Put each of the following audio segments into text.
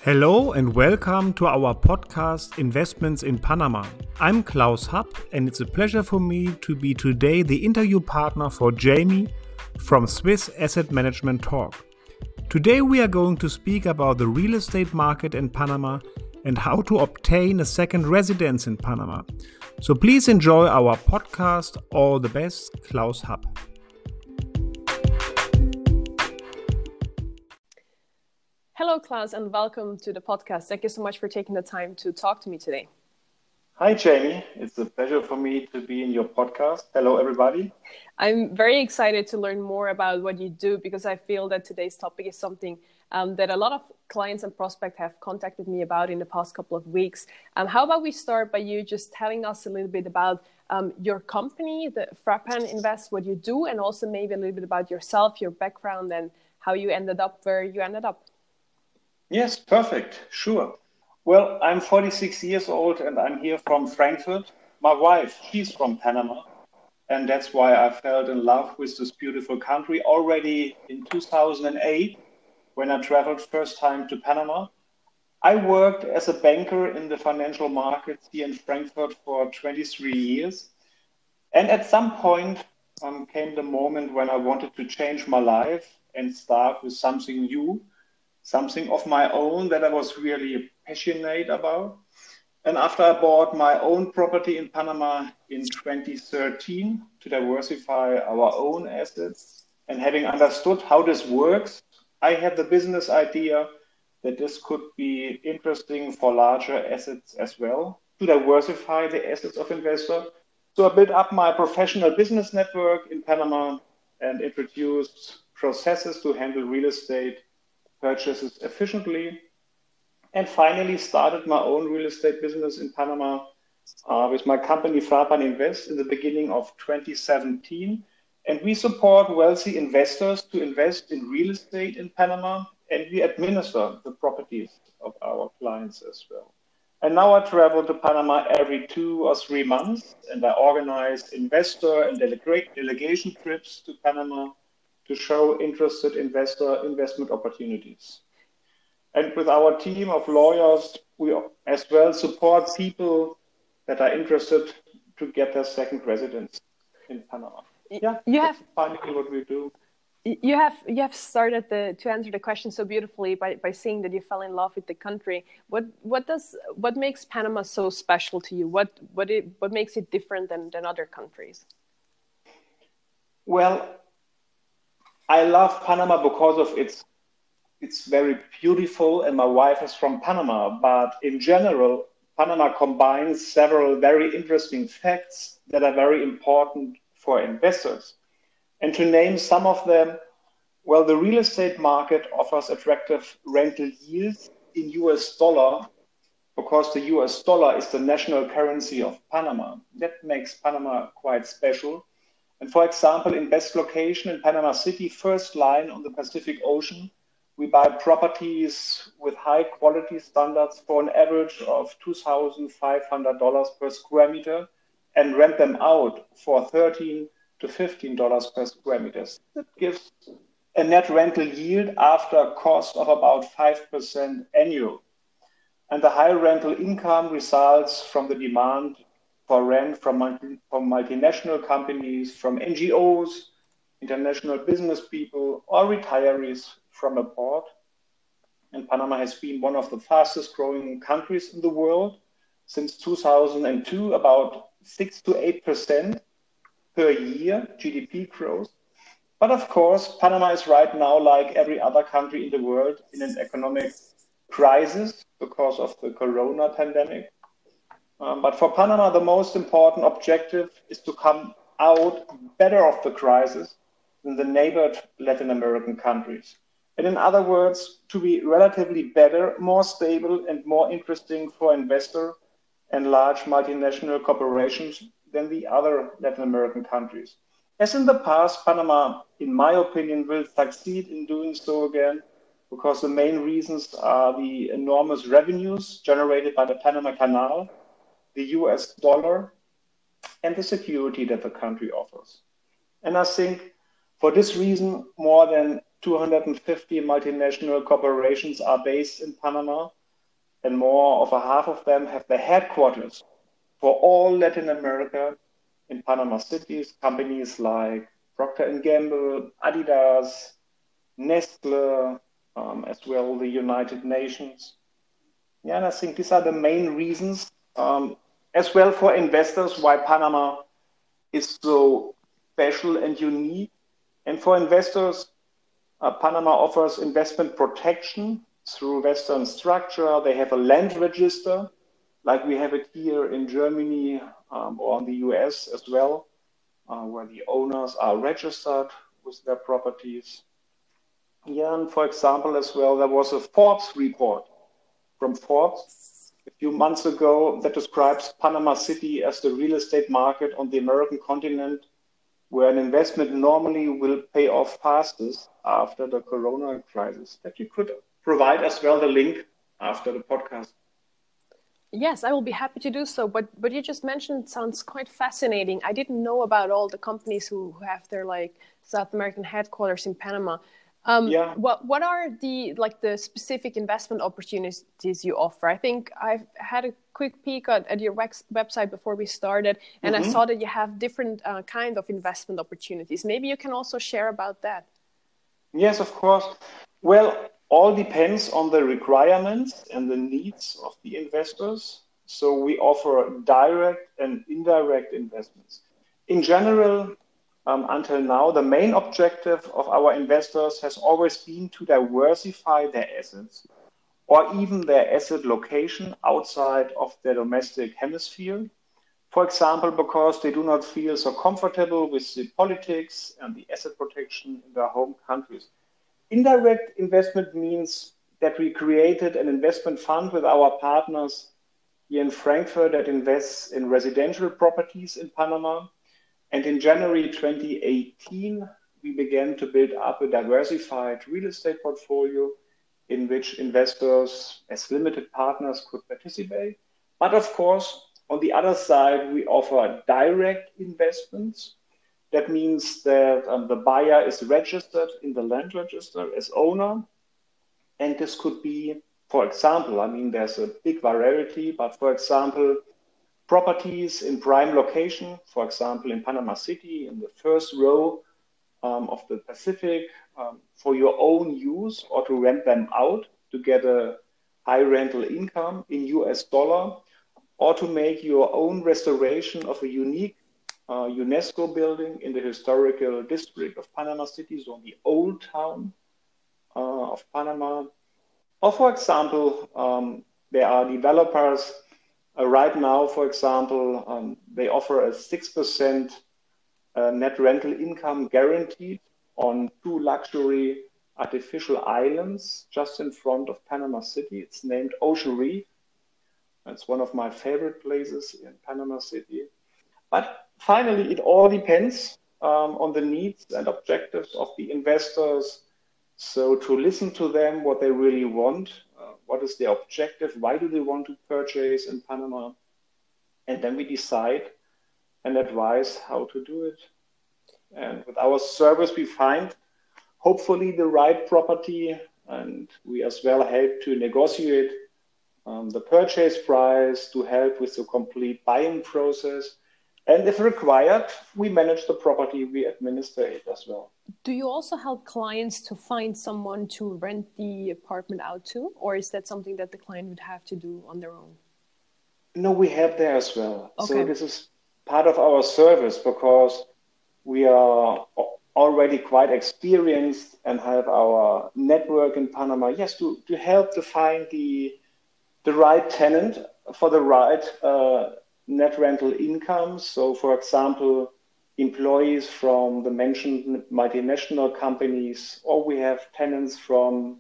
Hello and welcome to our podcast Investments in Panama. I'm Klaus Happ and it's a pleasure for me to be today the interview partner for Jamie from Swiss Asset Management Talk. Today we are going to speak about the real estate market in Panama and how to obtain a second residence in Panama. So please enjoy our podcast. All the best, Klaus Happ. Hello, Klaus, and welcome to the podcast. Thank you so much for taking the time to talk to me today. Hi, Jamie. It's a pleasure for me to be in your podcast. Hello, everybody. I'm very excited to learn more about what you do because I feel that today's topic is something that a lot of clients and prospects have contacted me about in the past couple of weeks. How about we start by you just telling us a little bit about your company, the FRAPAN-Invest, what you do, and also maybe a little bit about yourself, your background, and how you ended up where you ended up. Yes, perfect. Sure. Well, I'm 46 years old and I'm here from Frankfurt. My wife, she's from Panama. And that's why I fell in love with this beautiful country already in 2008 when I traveled first time to Panama. I worked as a banker in the financial markets here in Frankfurt for 23 years. And at some point came the moment when I wanted to change my life and start with something new. Something of my own that I was really passionate about. And after I bought my own property in Panama in 2013 to diversify our own assets and having understood how this works, I had the business idea that this could be interesting for larger assets as well, to diversify the assets of investors. So I built up my professional business network in Panama and introduced processes to handle real estate purchases efficiently, and finally started my own real estate business in Panama with my company FRAPAN-Invest in the beginning of 2017. And we support wealthy investors to invest in real estate in Panama, and we administer the properties of our clients as well. And now I travel to Panama every 2 or 3 months, and I organize investor and delegation trips to Panama to show interested investor investment opportunities. And with our team of lawyers, we as well support people that are interested to get their second residence in Panama. Yeah, that's finally what we do. You have started to answer the question so beautifully by saying that you fell in love with the country. What makes Panama so special to you? What makes it different than other countries? Well, I love Panama because of it's very beautiful, and my wife is from Panama. But in general, Panama combines several very interesting facts that are very important for investors. And to name some of them, well, the real estate market offers attractive rental yields in US dollar because the US dollar is the national currency of Panama. That makes Panama quite special. And for example, in best location in Panama City, first line on the Pacific Ocean, we buy properties with high quality standards for an average of $2,500 per square meter and rent them out for $13 to $15 per square meter. That gives a net rental yield after a cost of about 5% annual. And the high rental income results from the demand for rent from multinational companies, from NGOs, international business people, or retirees from abroad. And Panama has been one of the fastest growing countries in the world since 2002, about 6 to 8% per year GDP growth. But of course, Panama is right now, like every other country in the world, in an economic crisis because of the corona pandemic. But for Panama, the most important objective is to come out better of the crisis than the neighbored Latin American countries. And in other words, to be relatively better, more stable, and more interesting for investor and large multinational corporations than the other Latin American countries. As in the past, Panama, in my opinion, will succeed in doing so again because the main reasons are the enormous revenues generated by the Panama Canal, the US dollar, and the security that the country offers. And I think for this reason, more than 250 multinational corporations are based in Panama, and more of a half of them have their headquarters for all Latin America in Panama cities. Companies like Procter & Gamble, Adidas, Nestle, as well the United Nations. Yeah, and I think these are the main reasons, as well for investors, why Panama is so special and unique. And for investors, Panama offers investment protection through Western structure. They have a land register, like we have it here in Germany or in the US as well, where the owners are registered with their properties. Yeah, and for example, as well, there was a Forbes report from Forbes a few months ago that describes Panama City as the real estate market on the American continent, where an investment normally will pay off fastest after the corona crisis. That you could provide as well the link after the podcast. Yes, I will be happy to do so. But you just mentioned sounds quite fascinating. I didn't know about all the companies who have their like South American headquarters in Panama. What are the specific investment opportunities you offer? I think I've had a quick peek at your website before we started, and I saw that you have different kind of investment opportunities. Maybe you can also share about that. Yes, of course. Well, all depends on the requirements and the needs of the investors. So we offer direct and indirect investments. In general, until now, the main objective of our investors has always been to diversify their assets or even their asset location outside of their domestic hemisphere. For example, because they do not feel so comfortable with the politics and the asset protection in their home countries. Indirect investment means that we created an investment fund with our partners here in Frankfurt that invests in residential properties in Panama. And in January 2018, we began to build up a diversified real estate portfolio in which investors as limited partners could participate. But of course, on the other side, we offer direct investments. That means that the buyer is registered in the land register as owner. And this could be, for example, I mean, there's a big variety, but for example, properties in prime location, for example, in Panama City, in the first row of the Pacific, for your own use or to rent them out to get a high rental income in US dollar, or to make your own restoration of a unique UNESCO building in the historical district of Panama City, so the old town of Panama. Or for example, there are developers right now, for example, they offer a 6% net rental income guaranteed on 2 luxury artificial islands just in front of Panama City. It's named Ocean Reef. It's one of my favorite places in Panama City. But finally, it all depends on the needs and objectives of the investors. So to listen to them, what they really want, what is their objective, why do they want to purchase in Panama? And then we decide and advise how to do it. And with our service, we find hopefully the right property, and we as well help to negotiate the purchase price, to help with the complete buying process. And if required, we manage the property, we administer it as well. Do you also help clients to find someone to rent the apartment out to? Or is that something that the client would have to do on their own? No, we help there as well. Okay. So this is part of our service because we are already quite experienced and have our network in Panama, yes, to help to find the right tenant for the right net rental income. So, for example, employees from the mentioned multinational companies, or we have tenants from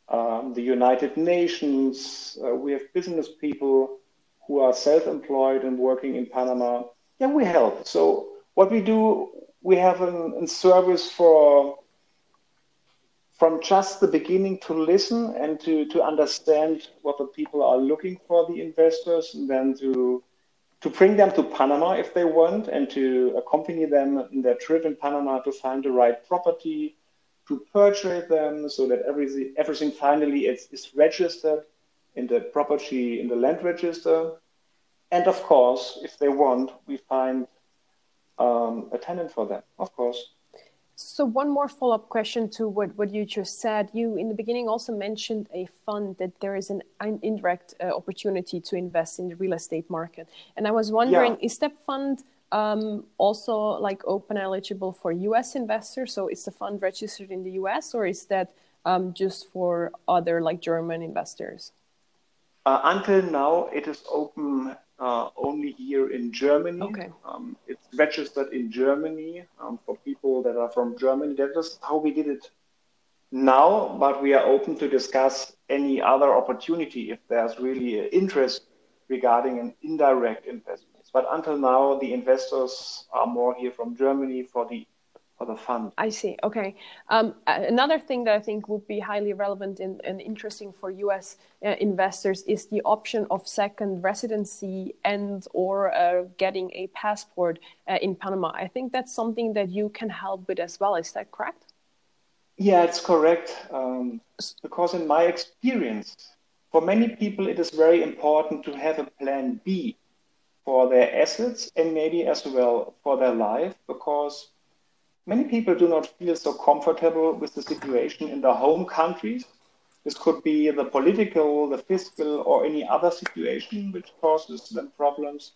the United Nations. We have business people who are self-employed and working in Panama. Yeah, we help. So what we do, we have a service from just the beginning to listen and to understand what the people are looking for, the investors, and then to bring them to Panama if they want, and to accompany them in their trip in Panama to find the right property, to purchase them so that everything finally is registered in the property, in the land register. And of course, if they want, we find a tenant for them, of course. So one more follow-up question to what you just said. You, in the beginning, also mentioned a fund that there is an indirect opportunity to invest in the real estate market. And I was wondering, is that fund also like open eligible for US investors? So is the fund registered in the US, or is that just for other like German investors? Until now, it is open only here in Germany. Okay. It's registered in Germany for people that are from Germany. That is how we did it now, but we are open to discuss any other opportunity if there's really interest regarding an indirect investment. But until now, the investors are more here from Germany for the fund. I see. Okay. Another thing that I think would be highly relevant and interesting for US investors is the option of second residency and or getting a passport in Panama. I think that's something that you can help with as well. Is that correct? Yeah, it's correct. Because in my experience, for many people, it is very important to have a plan B for their assets and maybe as well for their life, because many people do not feel so comfortable with the situation in their home countries. This could be the political, the fiscal, or any other situation which causes them problems.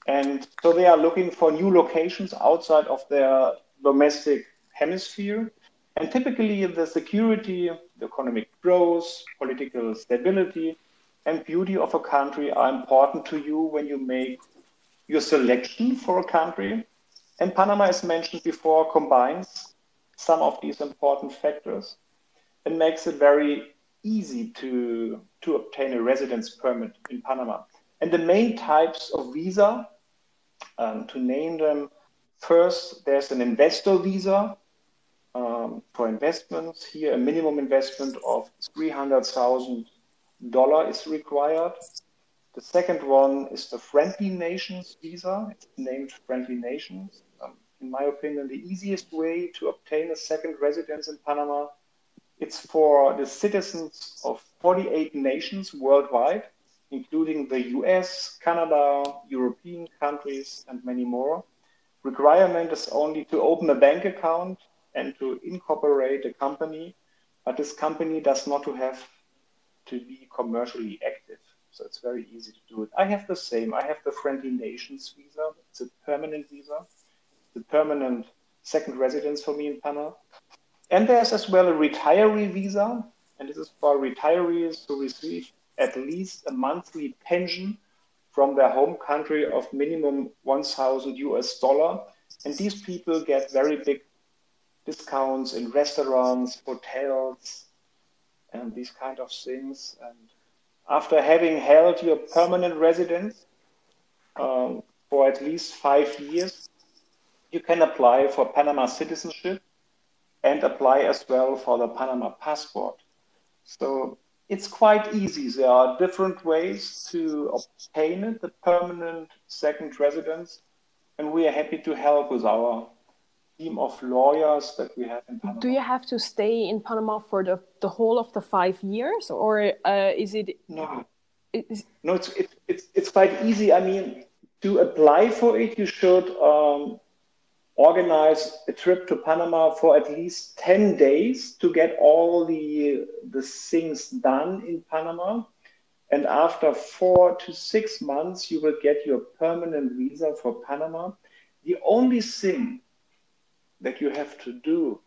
And so they are looking for new locations outside of their domestic hemisphere. And typically the security, the economic growth, political stability, and beauty of a country are important to you when you make your selection for a country. And Panama, as mentioned before, combines some of these important factors and makes it very easy to obtain a residence permit in Panama. And the main types of visa, to name them, first, there's an investor visa for investments. Here, a minimum investment of $300,000 is required. The second one is the Friendly Nations visa. It's named Friendly Nations. In my opinion, the easiest way to obtain a second residence in Panama, it's for the citizens of 48 nations worldwide, including the US, Canada, European countries, and many more. Requirement is only to open a bank account and to incorporate a company, but this company does not have to be commercially active. So it's very easy to do it. I have the same. I have the Friendly Nations visa. It's a permanent visa. It's a permanent second residence for me in Panama. And there's as well a retiree visa. And this is for retirees who receive at least a monthly pension from their home country of minimum $1,000. And these people get very big discounts in restaurants, hotels, and these kind of things. And after having held your permanent residence for at least 5 years, you can apply for Panama citizenship and apply as well for the Panama passport. So it's quite easy. There are different ways to obtain it, the permanent second residence, and we are happy to help with our team of lawyers that we have in Panama. Do you have to stay in Panama for the whole of the 5 years, or is it? No, it's quite easy. I mean, to apply for it, you should organize a trip to Panama for at least 10 days to get all the things done in Panama. And after 4 to 6 months, you will get your permanent visa for Panama. The only thing that you have to do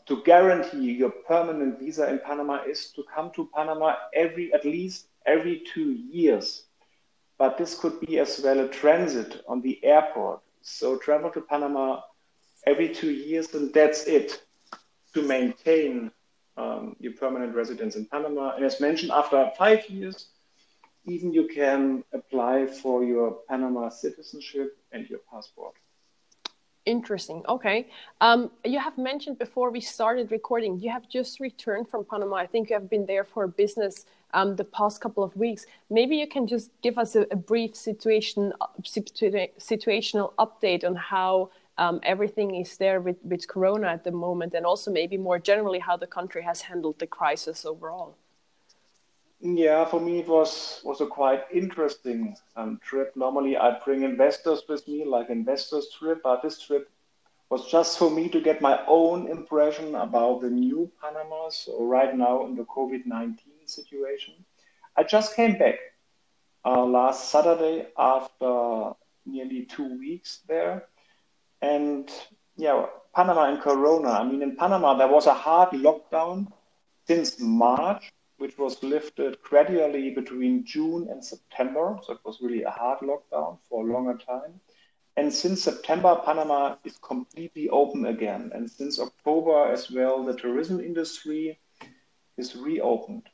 to guarantee your permanent visa in Panama is to come to Panama at least every 2 years. But this could be as well a transit on the airport. So travel to Panama every 2 years, and that's it to maintain your permanent residence in Panama. And as mentioned, after 5 years, even you can apply for your Panama citizenship and your passport. Interesting. Okay. You have mentioned before we started recording, you have just returned from Panama. I think you have been there for business the past couple of weeks. Maybe you can just give us a brief situational update on how everything is there with Corona at the moment, and also maybe more generally how the country has handled the crisis overall. Yeah, for me it was a quite interesting trip. Normally I bring investors with me, like investors trip, but this trip was just for me to get my own impression about the new Panama. So right now in the COVID-19 situation, I just came back last Saturday after nearly 2 weeks there. And yeah, Panama and Corona. I mean, in Panama, there was a hard lockdown since March, which was lifted gradually between June and September. So it was really a hard lockdown for a longer time. And since September, Panama is completely open again. And since October as well, the tourism industry is reopened.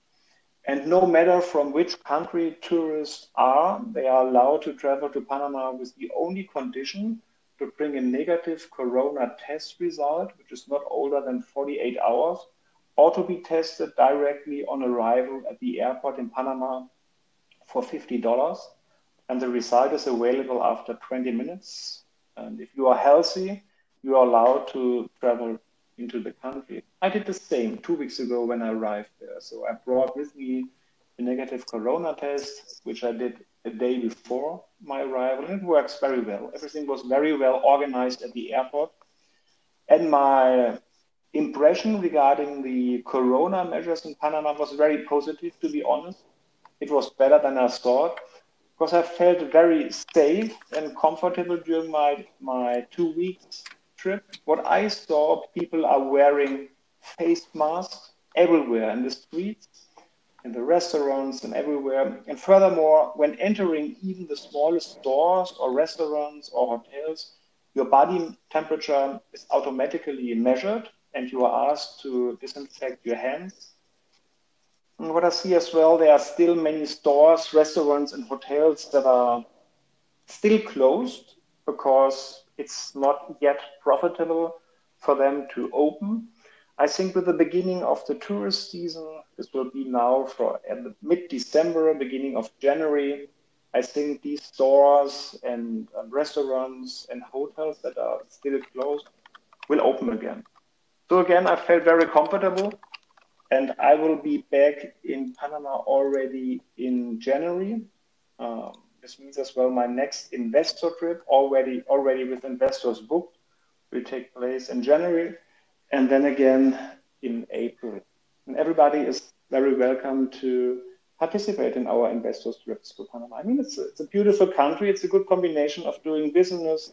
And no matter from which country tourists are, they are allowed to travel to Panama with the only condition to bring a negative Corona test result, which is not older than 48 hours, or to be tested directly on arrival at the airport in Panama for $50. And the result is available after 20 minutes. And if you are healthy, you are allowed to travel into the country. I did the same 2 weeks ago when I arrived there. So I brought with me a negative Corona test, which I did a day before my arrival, and it works very well. Everything was very well organized at the airport. And my impression regarding the Corona measures in Panama was very positive, to be honest. It was better than I thought, because I felt very safe and comfortable during my 2 weeks trip. What I saw, people are wearing face masks everywhere in the streets, in the restaurants and everywhere. And furthermore, when entering even the smallest stores or restaurants or hotels, your body temperature is automatically measured and you are asked to disinfect your hands. And what I see as well, there are still many stores, restaurants, and hotels that are still closed because it's not yet profitable for them to open. I think with the beginning of the tourist season, this will be now for mid-December, beginning of January, I think these stores and restaurants and hotels that are still closed will open again. So again, I felt very comfortable. And I will be back in Panama already in January. This means as well my next investor trip, already with investors booked, will take place in January, and then again in April. And everybody is very welcome to participate in our investors trips to Panama. I mean, it's a beautiful country. It's a good combination of doing business,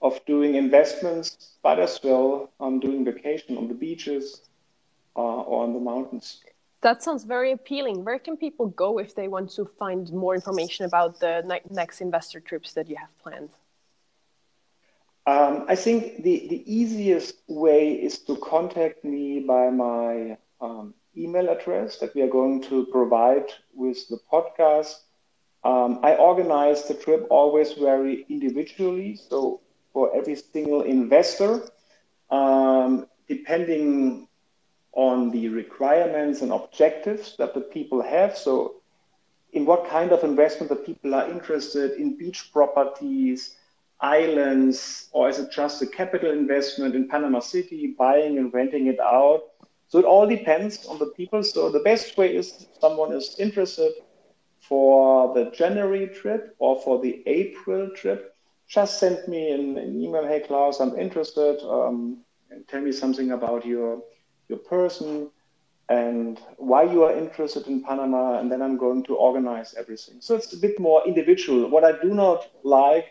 of doing investments, but as well doing vacation on the beaches, or on the mountains. That sounds very appealing. Where can people go if they want to find more information about the next investor trips that you have planned? I think the easiest way is to contact me by my email address that we are going to provide with the podcast. I organize the trip always very individually. So for every single investor, depending on the requirements and objectives that the people have. So in what kind of investment the people are interested in, beach properties, islands, or is it just a capital investment in Panama City, buying and renting it out? So it all depends on the people. So the best way is if someone is interested for the January trip or for the April trip, just send me an email, hey Klaus, I'm interested, and tell me something about your person and why you are interested in Panama, and then I'm going to organize everything. So it's a bit more individual. What I do not like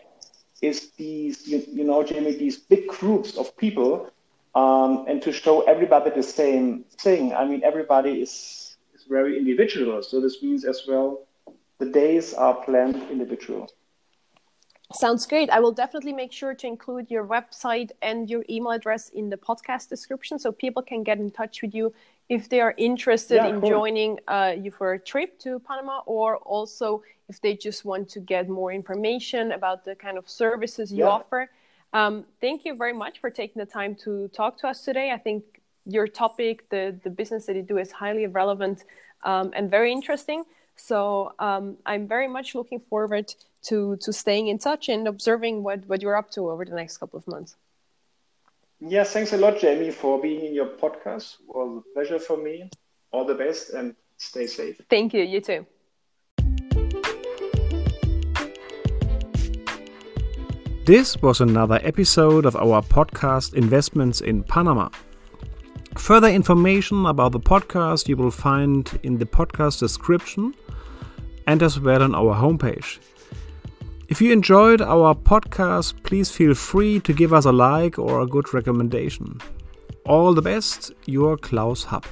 is these, Jamie, these big groups of people, and to show everybody the same thing. I mean, everybody is very individual. So this means as well, the days are planned individual. Sounds great. I will definitely make sure to include your website and your email address in the podcast description so people can get in touch with you if they are interested in joining you for a trip to Panama, or also if they just want to get more information about the kind of services you offer. Thank you very much for taking the time to talk to us today. I think your topic, the business that you do, is highly relevant and very interesting. So I'm very much looking forward to staying in touch and observing what you're up to over the next couple of months. Yeah, thanks a lot, Jamie, for being in your podcast. It was a pleasure for me. All the best and stay safe. Thank you. You too. This was another episode of our podcast Investments in Panama. Further information about the podcast you will find in the podcast description and as well on our homepage. If you enjoyed our podcast, please feel free to give us a like or a good recommendation. All the best, your Klaus Happ.